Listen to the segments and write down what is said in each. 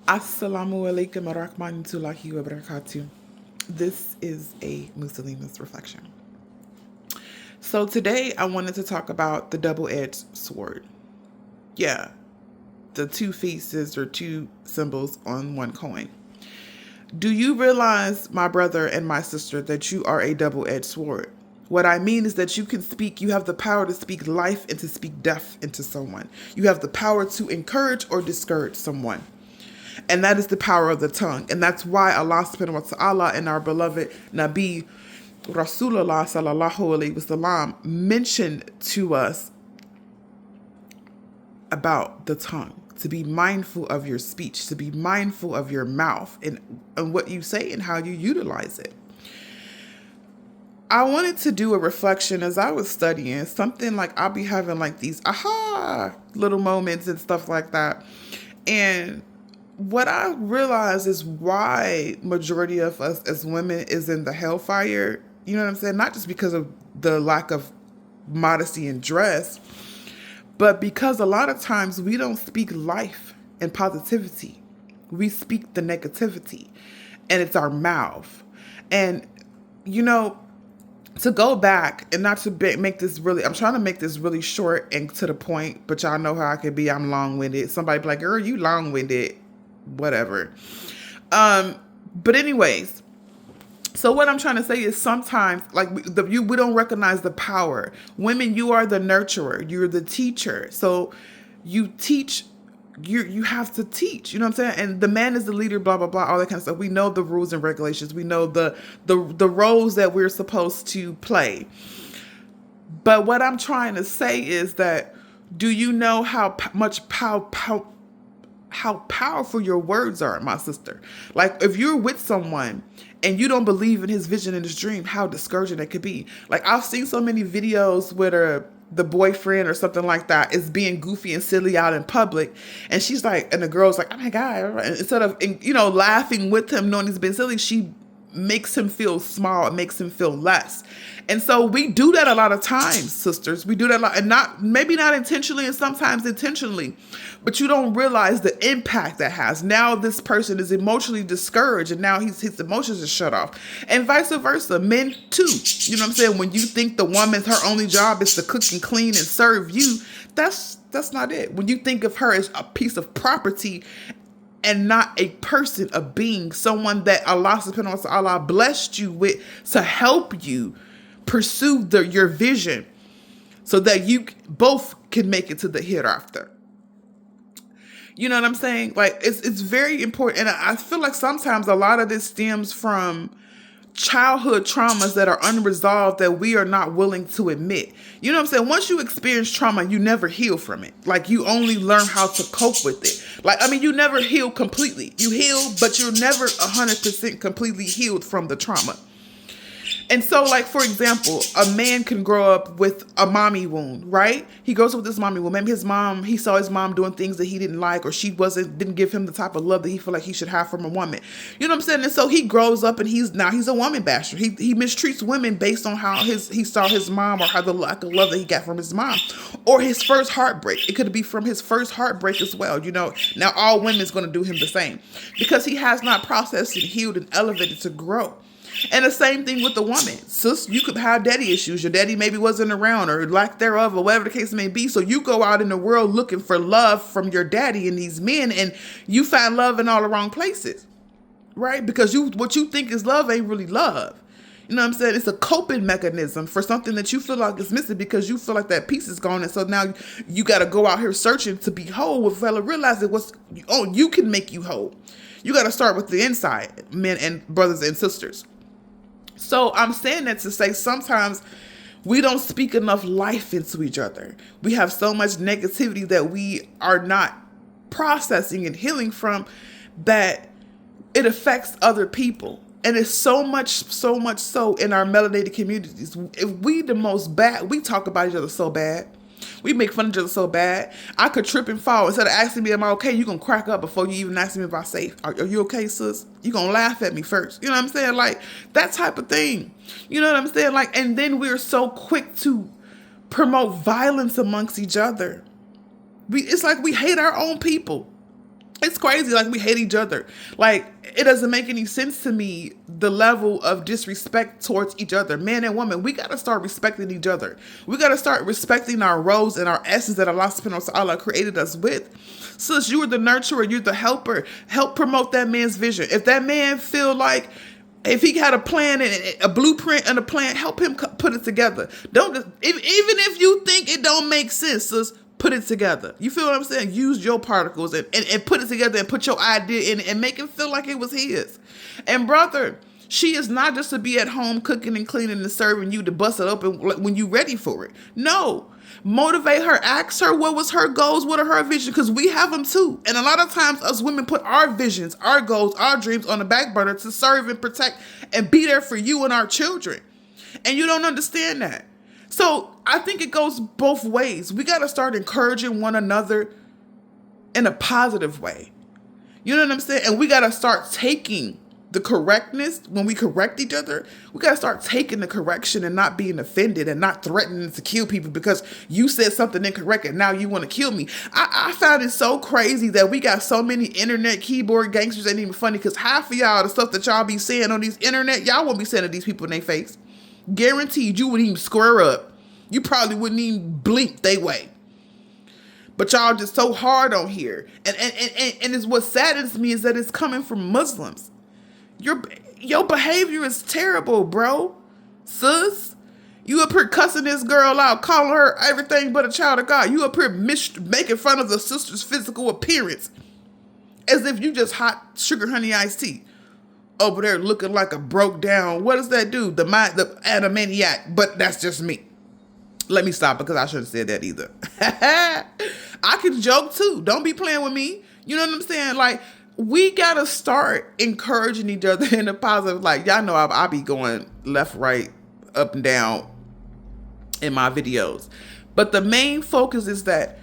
Assalamu alaikum wa rahmatullahi wa barakatuh. This is a Muslimah's reflection. So today I wanted to talk about the double-edged sword. Yeah, the two faces or two symbols on one coin. Do you realize, my brother and my sister, that you are a double-edged sword? What I mean is that you have the power to speak life and to speak death into someone. You have the power to encourage or discourage someone. And that is the power of the tongue. And that's why Allah subhanahu wa ta'ala and our beloved Nabi Rasulullah sallallahu alayhi wasallam mentioned to us about the tongue, to be mindful of your speech, to be mindful of your mouth and what you say and how you utilize it. I wanted to do a reflection as I was studying, something like I'll be having like these aha little moments and stuff like that. And what I realize is why majority of us as women is in the hellfire. You know what I'm saying? Not just because of the lack of modesty and dress, but because a lot of times we don't speak life and positivity. We speak the negativity, and it's our mouth. And, to go back and not to make this really, I'm trying to make this really short and to the point, but y'all know how I can be. I'm long-winded. Somebody be like, girl, you long-winded. Whatever. But anyways, so what I'm trying to say is sometimes we don't recognize the power. Women, you are the nurturer. You're the teacher. So you teach, you have to teach, you know what I'm saying? And the man is the leader, blah, blah, blah, all that kind of stuff. We know the rules and regulations. We know the roles that we're supposed to play. But what I'm trying to say is that, do you know how powerful your words are, my sister? Like, if you're with someone and you don't believe in his vision and his dream, how discouraging it could be. Like, I've seen so many videos where the boyfriend or something like that is being goofy and silly out in public, and she's like, and the girl's like, oh my God, and instead of laughing with him knowing he's been silly, she makes him feel small. It makes him feel less. And so we do that a lot of times, sisters. We do that a lot, and maybe not intentionally, and sometimes intentionally, but you don't realize the impact that has. Now this person is emotionally discouraged, and now his emotions are shut off, and vice versa. Men too. You know what I'm saying? When you think the woman's her only job is to cook and clean and serve you, that's not it. When you think of her as a piece of property and not a person, a being, someone that Allah subhanahu wa ta'ala blessed you with to help you pursue your vision so that you both can make it to the hereafter. You know what I'm saying? Like, it's very important. And I feel like sometimes a lot of this stems from childhood traumas that are unresolved that we are not willing to admit. You know what I'm saying? Once you experience trauma, you never heal from it. Like, you only learn how to cope with it. Like, I mean, you never heal completely. You heal, but you're never 100% completely healed from the trauma. And so, like, for example, a man can grow up with a mommy wound, right? He grows up with this mommy wound. Maybe he saw his mom doing things that he didn't like, or she didn't give him the type of love that he felt like he should have from a woman. You know what I'm saying? And so he grows up and he's a woman basher. He mistreats women based on how he saw his mom, or how the lack of love that he got from his mom, or his first heartbreak. It could be from his first heartbreak as well. Now all women's going to do him the same because he has not processed and healed and elevated to grow. And the same thing with the woman. Sis, you could have daddy issues. Your daddy maybe wasn't around, or lack thereof, or whatever the case may be. So you go out in the world looking for love from your daddy and these men, and you find love in all the wrong places, right? Because what you think is love ain't really love. You know what I'm saying? It's a coping mechanism for something that you feel like is missing because you feel like that piece is gone. And so now you got to go out here searching to be whole. With fella, realize that you can make you whole. You got to start with the inside, men and brothers and sisters. So I'm saying that to say sometimes we don't speak enough life into each other. We have so much negativity that we are not processing and healing from, that it affects other people. And it's so much so in our melanated communities. If we talk about each other so bad. We make fun of each other so bad. I could trip and fall. Instead of asking me, am I okay? You gonna crack up before you even ask me if I'm safe. Are you okay, sis? You gonna laugh at me first. You know what I'm saying? Like, that type of thing. You know what I'm saying? Like, and then we're so quick to promote violence amongst each other. It's like we hate our own people. It's crazy. Like, we hate each other. Like, it doesn't make any sense to me, the level of disrespect towards each other. Man and woman, we got to start respecting each other. We got to start respecting our roles and our essence that Allah subhanahu wa ta'ala created us with. Sis, you are the nurturer. You're the helper. Help promote that man's vision. If that man feel like, if he had a plan and a blueprint and a plan, help him put it together. Don't just, even if you think it don't make sense, sis, put it together. You feel what I'm saying? Use your particles and put it together and put your idea in it and make him feel like it was his. And brother, she is not just to be at home cooking and cleaning and serving you to bust it open when you ready for it. No. Motivate her. Ask her what was her goals, what are her visions, because we have them too. And a lot of times us women put our visions, our goals, our dreams on the back burner to serve and protect and be there for you and our children. And you don't understand that. So I think it goes both ways. We got to start encouraging one another in a positive way. You know what I'm saying? And we got to start taking the correctness when we correct each other. We got to start taking the correction and not being offended and not threatening to kill people because you said something incorrect and now you want to kill me. I found it so crazy that we got so many internet keyboard gangsters. Ain't even funny because half of y'all, the stuff that y'all be saying on these internet, y'all won't be saying to these people in their face. Guaranteed you wouldn't even square up. You probably wouldn't even blink they way. But y'all just so hard on here. And it's what saddens me is that it's coming from Muslims. Your behavior is terrible, bro. Sis. You up here cussing this girl out, calling her everything but a child of God. You up here making fun of the sister's physical appearance. As if you just hot sugar honey iced tea. Over there looking like a broke down, what does that do? The animaniac, but that's just me. Let me stop because I shouldn't have said that either. I can joke too. Don't be playing with me. You know what I'm saying? Like, we got to start encouraging each other in a positive light. Y'all know I be going left, right, up and down in my videos. But the main focus is that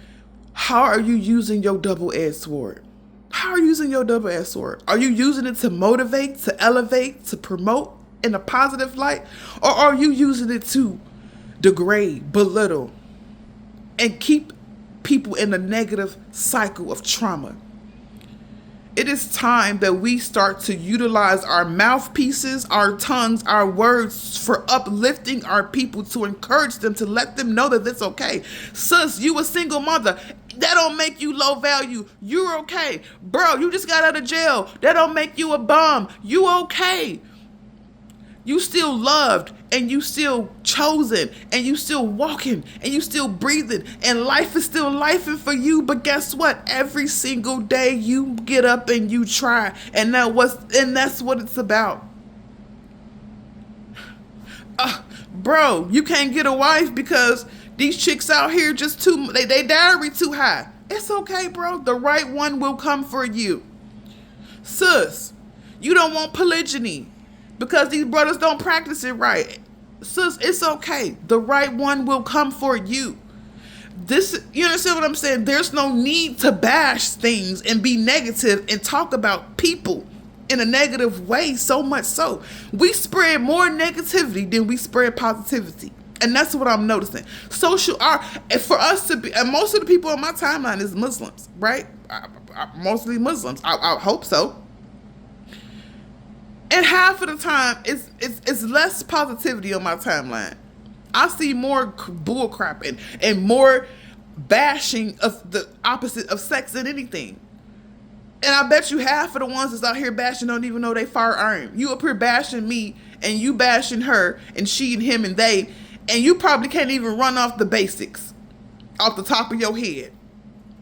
how are you using your double-edged sword? How are you using your double-edged sword? Are you using it to motivate, to elevate, to promote in a positive light? Or are you using it to degrade, belittle, and keep people in a negative cycle of trauma? It is time that we start to utilize our mouthpieces, our tongues, our words for uplifting our people, to encourage them, to let them know that it's okay. Sis, you a single mother. That don't make you low value. You're okay. Bro, you just got out of jail. That don't make you a bum. You okay. You still loved, and you still chosen, and you still walking, and you still breathing, and life is still lifing for you. But guess what? Every single day you get up and you try, and that's what it's about. Bro, you can't get a wife because these chicks out here just they dowry too high. It's okay, bro. The right one will come for you. Sis, you don't want polygyny because these brothers don't practice it right. Sis, it's okay. The right one will come for you. You understand what I'm saying? There's no need to bash things and be negative and talk about people in a negative way, so much so. We spread more negativity than we spread positivity. And that's what I'm noticing. For us to be, and most of the people on my timeline is Muslims, right? Mostly Muslims. I hope so. And half of the time, it's less positivity on my timeline. I see more bullcrap and more bashing of the opposite of sex than anything. And I bet you half of the ones that's out here bashing don't even know they firearm. You up here bashing me, and you bashing her, and she and him and they, and you probably can't even run off the basics off the top of your head,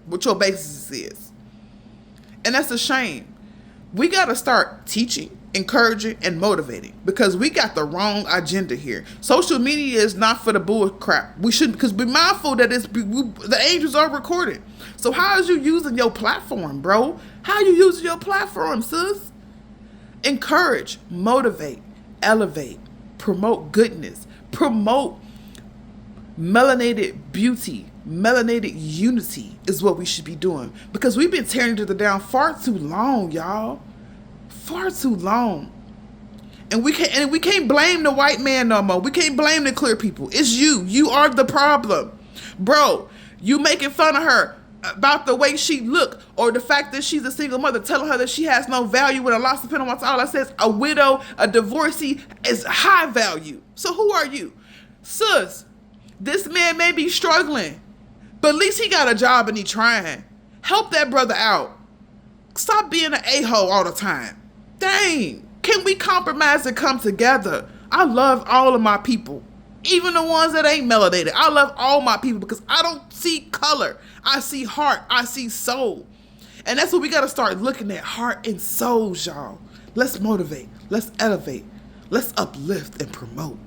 what your basis is. And that's a shame. We got to start teaching, encouraging, and motivating, because we got the wrong agenda here. Social media is not for the bull crap. We should, because be mindful that the angels are recorded. So how is you using your platform, bro? How you using your platform, sis? Encourage, motivate, elevate, promote goodness, promote melanated beauty, melanated unity is what we should be doing, because we've been tearing each other down far too long, y'all. Far too long. And we can't blame the white man no more. We can't blame the clear people. It's you. You are the problem. Bro, you making fun of her. about the way she look, or the fact that she's a single mother, telling her that she has no value when Allah subhanahu wa ta'ala says a widow, a divorcee is high value. So who are you? Sis, this man may be struggling, but at least he got a job and he trying. Help that brother out. Stop being an a-hole all the time. Dang, can we compromise and come together? I love all of my people, even the ones that ain't melanated. I love all my people because I don't see color. I see heart. I see soul. And that's what we got to start looking at, heart and souls, y'all. Let's motivate. Let's elevate. Let's uplift and promote.